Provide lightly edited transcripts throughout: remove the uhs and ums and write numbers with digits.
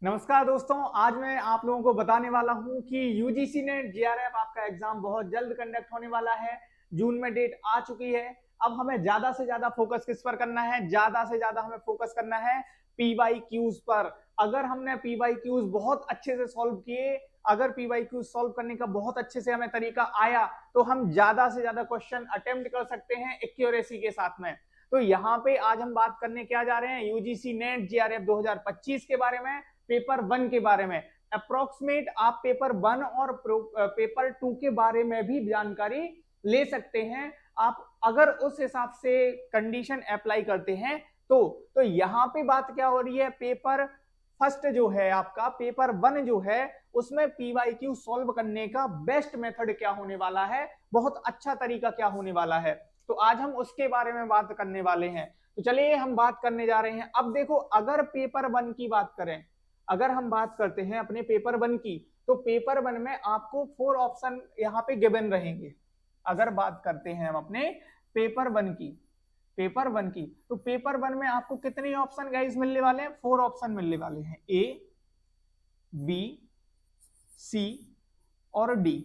नमस्कार दोस्तों, आज मैं आप लोगों को बताने वाला हूं कि यूजीसी नेट जेआरएफ आपका एग्जाम बहुत जल्द कंडक्ट होने वाला है। जून में डेट आ चुकी है। अब हमें ज्यादा से ज्यादा फोकस किस पर करना है? ज्यादा से ज्यादा हमें फोकस करना है पीवाईक्यूज पर। अगर हमने पीवाईक्यूज बहुत अच्छे से सॉल्व किए, अगर पीवाईक्यूज सॉल्व करने का बहुत अच्छे से हमें तरीका आया, तो हम ज्यादा से ज्यादा क्वेश्चन अटेम्प्ट कर सकते हैं एक्यूरेसी के साथ में। तो यहाँ पे आज हम बात करने क्या जा रहे हैं? यूजीसी नेट जेआरएफ 2025 के बारे में, पेपर 1 के बारे में। अप्रोक्सीमेट आप पेपर 1 और पेपर 2 के बारे में भी जानकारी ले सकते हैं। आप अगर उस हिसाब से कंडीशन अप्लाई करते हैं तो यहाँ पे बात क्या हो रही है? पेपर फर्स्ट जो है आपका, पेपर 1 जो है, उसमें पीवाईक्यू सॉल्व करने का बेस्ट मेथड क्या होने वाला है, बहुत अच्छा तरीका क्या होने वाला है, तो आज हम उसके बारे में बात करने वाले हैं। तो चलिए हम बात करने जा रहे हैं। अब देखो, अगर पेपर 1 की बात करें, अगर हम बात करते हैं अपने पेपर 1 की, तो पेपर 1 में आपको 4 ऑप्शन यहाँ पे गिवन रहेंगे। अगर बात करते हैं हम अपने पेपर 1 की, पेपर 1 की, तो पेपर 1 में आपको कितने ऑप्शन गाइस मिलने वाले हैं? 4 ऑप्शन मिलने वाले हैं, ए, बी, सी और डी।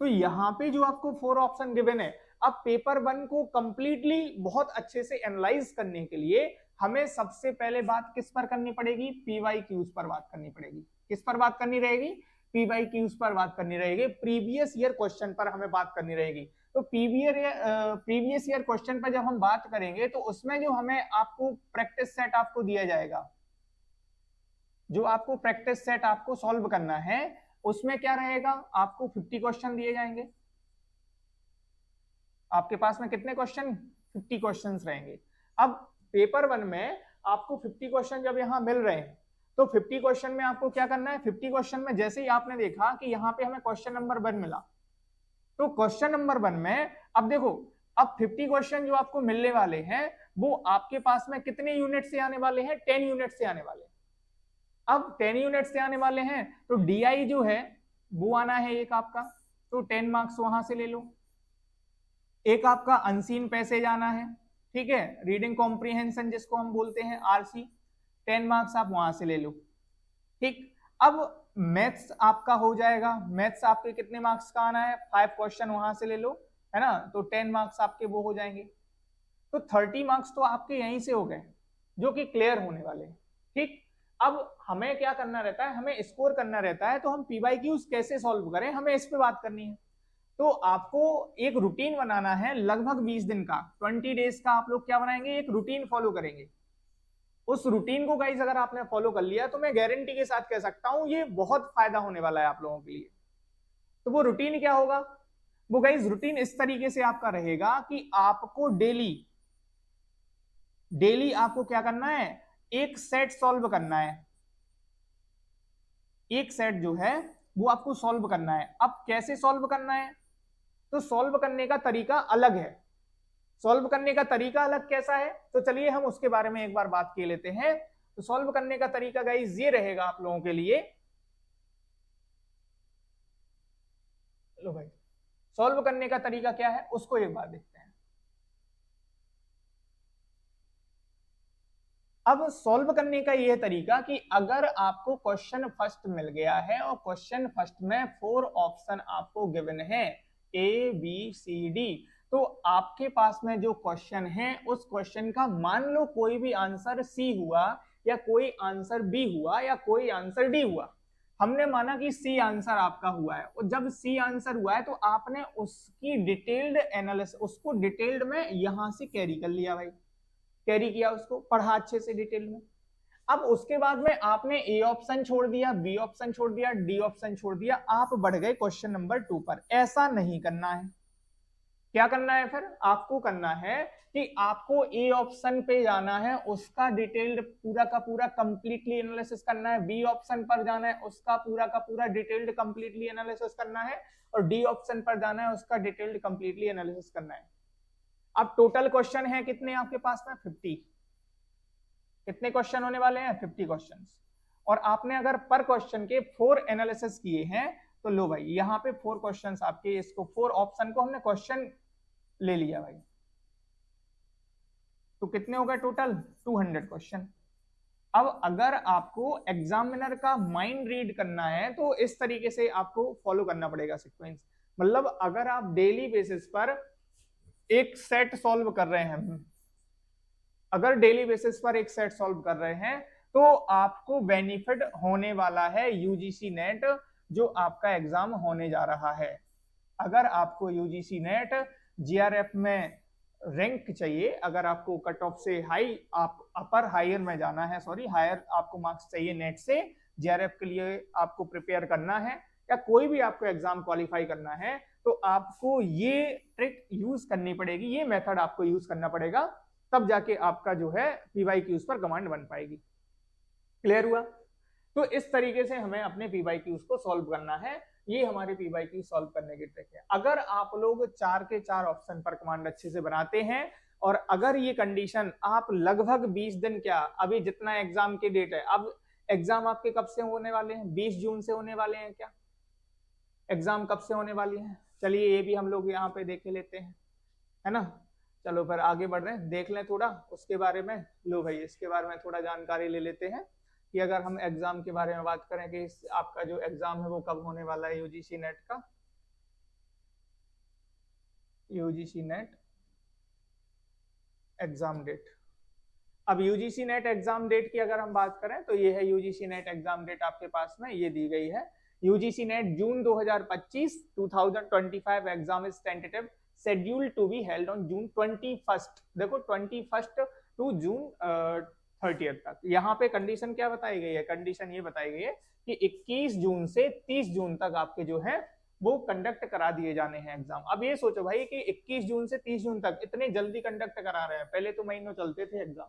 तो यहाँ पे जो आपको 4 ऑप्शन गिवन है, अब पेपर 1 को कंप्लीटली बहुत अच्छे से एनालाइज करने के लिए हमें सबसे पहले बात किस पर करनी पड़ेगी? पीवाईक्यूज पर बात करनी पड़ेगी। किस पर बात करनी रहेगी? पीवाईक्यूज पर बात करनी रहेगी। प्रीवियस ईयर क्वेश्चन पर हमें बात करनी रहेगी। तो प्रीवियस ईयर क्वेश्चन पर जब हम बात करेंगे, तो उसमें जो हमें आपको प्रैक्टिस सेट आपको दिया जाएगा, जो आपको प्रैक्टिस सेट आपको सॉल्व करना है, उसमें क्या रहेगा? आपको 50 क्वेश्चन दिए जाएंगे। आपके पास में कितने क्वेश्चन? 50 क्वेश्चंस रहेंगे। अब पेपर 1 में आपको 50 क्वेश्चन जब यहां मिल रहे हैं, तो 50 क्वेश्चन में आपको क्या करना है? 50 क्वेश्चन में जैसे ही आपने देखा कि यहाँ पे हमें क्वेश्चन नंबर 1 मिला, तो क्वेश्चन नंबर 1 में अब देखो, अब 50 क्वेश्चन जो आपको मिलने वाले हैं, वो आपके पास में कितने यूनिट से आने वाले हैं? 10 यूनिट से आने वाले हैं। अब 10 यूनिट से आने वाले हैं, तो डीआई जो है वो आना है एक आपका, तो 10 मार्क्स वहां से ले लो। एक आपका अनसीन पैसेज आना है, ठीक है, रीडिंग कॉम्प्रिहेंशन जिसको हम बोलते हैं, आरसी, 10 मार्क्स आप वहां से ले लो। ठीक। अब मैथ्स आपका हो जाएगा। मैथ्स आपके कितने मार्क्स का आना है? 5 क्वेश्चन वहां से ले लो, है ना, तो 10 मार्क्स आपके वो हो जाएंगे। तो 30 मार्क्स तो आपके यहीं से हो गए, जो कि क्लियर होने वाले हैं। ठीक। अब हमें क्या करना रहता है? हमें स्कोर करना रहता है। तो हम पीवाईक्यूज कैसे सॉल्व करें, हमें इस पे बात करनी है। तो आपको एक रूटीन बनाना है लगभग 20 दिन का, 20 डेज का। आप लोग क्या बनाएंगे? एक रूटीन फॉलो करेंगे। उस रूटीन को गाइज अगर आपने फॉलो कर लिया, तो मैं गारंटी के साथ कह सकता हूं ये बहुत फायदा होने वाला है आप लोगों के लिए। तो वो रूटीन क्या होगा? वो गाइज रूटीन इस तरीके से आपका रहेगा कि आपको डेली डेली आपको क्या करना है? एक सेट सॉल्व करना है। एक सेट जो है वो आपको सॉल्व करना है। अब कैसे सॉल्व करना है? तो सॉल्व करने का तरीका अलग है। सॉल्व करने का तरीका अलग कैसा है? तो चलिए हम उसके बारे में एक बार बात कर लेते हैं। तो सॉल्व करने का तरीका गाइस ये रहेगा आप लोगों के लिए। लो भाई, सॉल्व करने का तरीका क्या है उसको एक बार देखते हैं। अब सॉल्व करने का यह तरीका कि अगर आपको क्वेश्चन फर्स्ट मिल गया है और क्वेश्चन फर्स्ट में 4 ऑप्शन आपको गिवन है, ए बी सी डी, तो आपके पास में जो क्वेश्चन है उस क्वेश्चन का मान लो कोई भी आंसर सी हुआ, या कोई आंसर बी हुआ, या कोई आंसर डी हुआ। हमने माना कि सी आंसर आपका हुआ है, और जब सी आंसर हुआ है तो आपने उसकी डिटेल्ड एनालिसिस, उसको डिटेल्ड में यहां से कैरी कर लिया भाई, कैरी किया, उसको पढ़ा अच्छे से डिटेल में। अब उसके बाद में आपने ए ऑप्शन छोड़ दिया, बी ऑप्शन छोड़ दिया, डी ऑप्शन छोड़ दिया, आप बढ़ गए क्वेश्चन नंबर 2 पर। ऐसा नहीं करना है। क्या करना है फिर? आपको करना है कि आपको ए ऑप्शन पे जाना है, उसका डिटेल्ड पूरा का पूरा कंप्लीटली एनालिसिस करना है। बी ऑप्शन पर जाना है, उसका पूरा का पूरा डिटेल्ड कंप्लीटली एनालिसिस करना है। और डी ऑप्शन पर जाना है, उसका डिटेल्ड कंप्लीटली एनालिसिस करना है। अब टोटल क्वेश्चन है कितने आपके पास में? 50। कितने क्वेश्चन होने वाले हैं? 50 क्वेश्चन। और आपने अगर पर क्वेश्चन के 4 एनालिसिस किए हैं, तो लो भाई यहाँ पे 4 क्वेश्चंस आपके, इसको 4 ऑप्शन को हमने क्वेश्चन ले लिया भाई, तो कितने हो गए टोटल? 200 क्वेश्चन। अब अगर आपको एग्जामिनर का माइंड रीड करना है तो इस तरीके से आपको फॉलो करना पड़ेगा सीक्वेंस। मतलब अगर आप डेली बेसिस पर एक सेट सॉल्व कर रहे हैं, अगर डेली बेसिस पर एक सेट सॉल्व कर रहे हैं तो आपको बेनिफिट होने वाला है यूजीसी नेट जो आपका एग्जाम होने जा रहा है। अगर आपको यूजीसी नेट जीआरएफ में रैंक चाहिए, अगर आपको कट ऑफ से हाई आप अपर हायर में जाना है, सॉरी हायर आपको मार्क्स चाहिए नेट से जीआरएफ के लिए आपको प्रिपेयर करना है या कोई भी आपको एग्जाम क्वालिफाई करना है, तो आपको ये ट्रिक यूज करनी पड़ेगी, ये मेथड आपको यूज करना पड़ेगा, तब जाके आपका जो है पीवाईक्यूज पर कमांड बन पाएगी। क्लियर हुआ? तो इस तरीके से हमें अपने पीवाईक्यूज को सॉल्व करना है। ये हमारे पीवाईक्यू सॉल्व करने की ट्रिक है। अगर आप लोग 4 के 4 ऑप्शन पर कमांड अच्छे से बनाते हैं और अगर ये कंडीशन आप लगभग 20 दिन, क्या अभी जितना एग्जाम की डेट है, अब एग्जाम आपके कब से होने वाले हैं? 20 जून से होने वाले हैं क्या? एग्जाम कब से होने वाली है? चलिए ये भी हम लोग यहाँ पे देख लेते हैं, है ना। चलो फिर आगे बढ़ रहे हैं, देख लें थोड़ा उसके बारे में। लो भाई इसके बारे में थोड़ा जानकारी ले लेते हैं कि अगर हम एग्जाम के बारे में बात करें कि आपका जो एग्जाम है वो कब होने वाला है यूजीसी नेट का। यूजीसी नेट एग्जाम डेट, अब यूजीसी नेट एग्जाम डेट की अगर हम बात करें तो ये है यूजीसी नेट एग्जाम डेट आपके पास में ये दी गई है। UGC NET June 2025 2025 exam is tentative schedule to be held on June 21। देखो 21 टू जून 30 तक। यहाँ पे कंडीशन क्या बताई गई है? कंडीशन ये बताई गई है कि 21 जून से 30 जून तक आपके जो है वो कंडक्ट करा दिए जाने हैं एग्जाम। अब ये सोचो भाई कि 21 जून से 30 जून तक इतने जल्दी कंडक्ट करा रहे हैं, पहले तो महीनों चलते थे एग्जाम,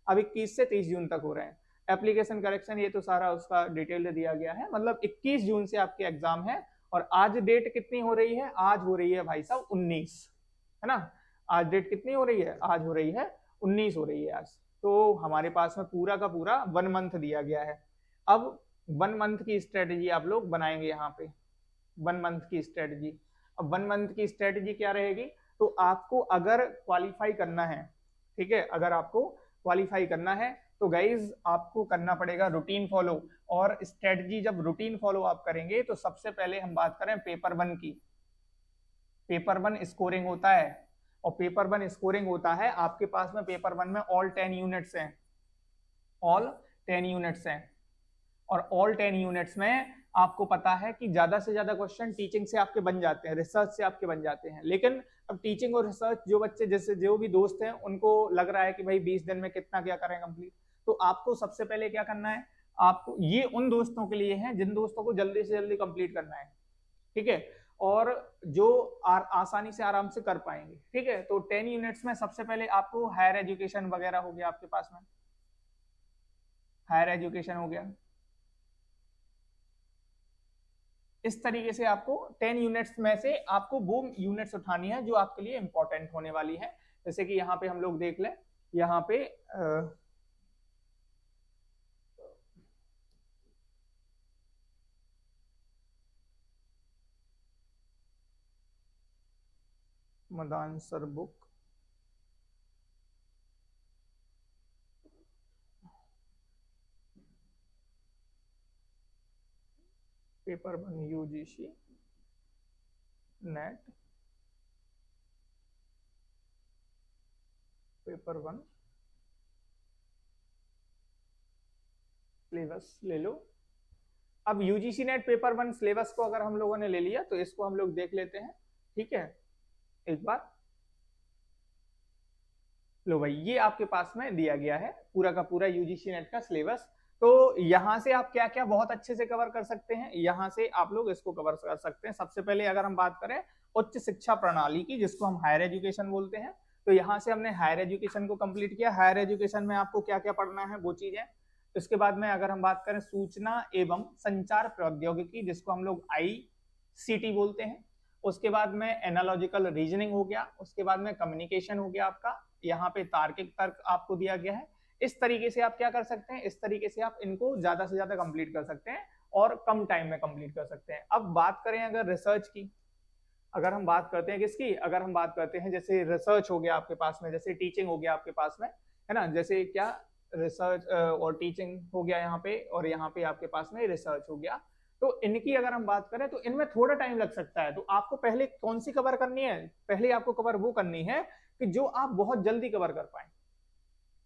अब 21 से 30 जून तक हो रहे हैं। एप्लीकेशन करेक्शन ये तो सारा उसका डिटेल दिया गया है। मतलब 21 जून से आपके एग्जाम है और आज डेट कितनी हो रही है? आज हो रही है भाई साहब 19, है ना। आज डेट कितनी हो रही है? आज हो रही है 19 हो रही है आज। तो हमारे पास में पूरा का पूरा 1 मंथ दिया गया है। अब 1 मंथ की स्ट्रेटेजी आप लोग बनाएंगे यहाँ पे, 1 मंथ की स्ट्रेटेजी। अब 1 मंथ की स्ट्रेटेजी क्या रहेगी? तो आपको अगर क्वालिफाई करना है, ठीक है, अगर आपको क्वालिफाई करना है तो गाइज आपको करना पड़ेगा रूटीन फॉलो। और स्ट्रेटजी जब रूटीन फॉलो आप करेंगे तो सबसे पहले हम बात करें पेपर 1 की। पेपर 1 स्कोरिंग होता है और पेपर 1 स्कोरिंग होता है आपके पास में पेपर 1 में ऑल 10 यूनिट्स हैं, ऑल 10 यूनिट्स हैं। और ऑल 10 यूनिट्स में आपको पता है कि ज्यादा से ज्यादा क्वेश्चन टीचिंग से आपके बन जाते हैं, रिसर्च से आपके बन जाते हैं। लेकिन अब टीचिंग और रिसर्च जो बच्चे, जैसे जो भी दोस्त हैं, उनको लग रहा है कि भाई 20 दिन में कितना क्या करें कंप्लीट, तो आपको सबसे पहले क्या करना है? आपको, ये उन दोस्तों के लिए है जिन दोस्तों को जल्दी से जल्दी कंप्लीट करना है, ठीक है, और जो आसानी से आराम से कर पाएंगे, ठीक है। तो 10 यूनिट्स में सबसे पहले आपको हायर एजुकेशन वगैरह हो गया आपके पास में, हायर एजुकेशन हो गया। इस तरीके से आपको 10 यूनिट्स में से आपको वो यूनिट्स उठानी है जो आपके लिए इंपॉर्टेंट होने वाली है। जैसे कि यहाँ पे हम लोग देख लें, यहाँ पे Madan sir book, paper 1 UGC net paper 1 syllabus ले लो। अब यूजीसी नेट पेपर 1 सिलेबस को अगर हम लोगों ने ले लिया तो इसको हम लोग देख लेते हैं, ठीक है, एक बार। लो भाई ये आपके पास में दिया गया है पूरा का पूरा यूजीसी नेट का सिलेबस। तो यहाँ से आप क्या क्या बहुत अच्छे से कवर कर सकते हैं, यहाँ से आप लोग इसको कवर कर सकते हैं। सबसे पहले अगर हम बात करें उच्च शिक्षा प्रणाली की, जिसको हम हायर एजुकेशन बोलते हैं, तो यहाँ से हमने हायर एजुकेशन को कंप्लीट किया। हायर एजुकेशन में आपको क्या क्या पढ़ना है वो चीजें। इसके बाद में अगर हम बात करें सूचना एवं संचार प्रौद्योगिकी, जिसको हम लोग ICT बोलते हैं, उसके बाद में एनालॉजिकल रीजनिंग हो गया, उसके बाद में कम्युनिकेशन हो गया आपका, यहाँ पे तार्किक तर्क आपको दिया गया है। इस तरीके से आप क्या कर सकते हैं, इस तरीके से आप इनको ज्यादा से ज्यादा कंप्लीट कर सकते हैं और कम टाइम में कंप्लीट कर सकते हैं। अब बात करें अगर रिसर्च की, अगर हम बात करते हैं किसकी, अगर हम बात करते हैं जैसे रिसर्च हो गया आपके पास में, जैसे टीचिंग हो गया आपके पास में, है ना, जैसे क्या रिसर्च और टीचिंग हो गया यहाँ पे, और यहाँ पे आपके पास में रिसर्च हो गया। तो इनकी अगर हम बात करें तो इनमें थोड़ा टाइम लग सकता है। तो आपको पहले कौन सी कवर करनी है? पहले आपको कवर वो करनी है कि जो आप बहुत जल्दी कवर कर पाए,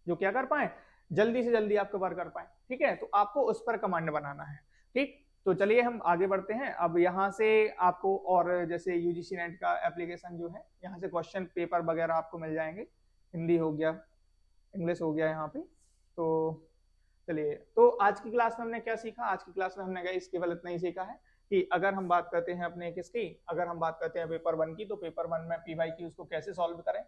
जो क्या कर पाए, जल्दी से जल्दी आप कवर कर पाए। ठीक है, तो आपको उस पर कमांड बनाना है। ठीक, तो चलिए हम आगे बढ़ते हैं। अब यहाँ से आपको और जैसे यूजीसी नेट का एप्लीकेशन जो है, यहाँ से क्वेश्चन पेपर वगैरह आपको मिल जाएंगे। हिंदी हो गया, इंग्लिश हो गया यहाँ पे। तो चलिए, तो आज की क्लास में हमने क्या सीखा? आज की क्लास में हमने गाइस केवल इतना ही सीखा है कि अगर हम बात करते हैं अपने किसकी, अगर हम बात करते हैं पेपर 1 की, तो पेपर 1 में पीवाईक्यू उसको कैसे सॉल्व करें।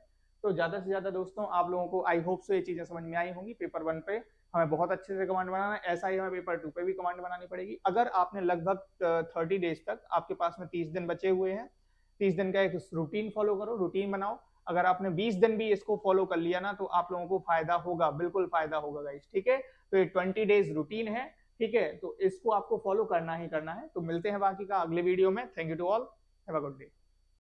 तो ज्यादा से ज्यादा दोस्तों आप लोगों को आई होप सो ये चीजें समझ में आई होंगी। पेपर 1 पे हमें बहुत अच्छे से कमांड बनाना है, ऐसा ही हमें पेपर 2 पे भी कमांड बनानी पड़ेगी। अगर आपने लगभग 30 डेज तक, आपके पास में 30 दिन बचे हुए हैं, 30 दिन का एक रूटीन फॉलो करो, रूटीन बनाओ। अगर आपने 20 दिन भी इसको फॉलो कर लिया ना, तो आप लोगों को फायदा होगा, बिल्कुल फायदा होगा गाइस। ठीक है, तो ये 20 डेज रूटीन है। ठीक है, तो इसको आपको फॉलो करना ही करना है। तो मिलते हैं बाकी का अगले वीडियो में। Thank you to all, have a good day.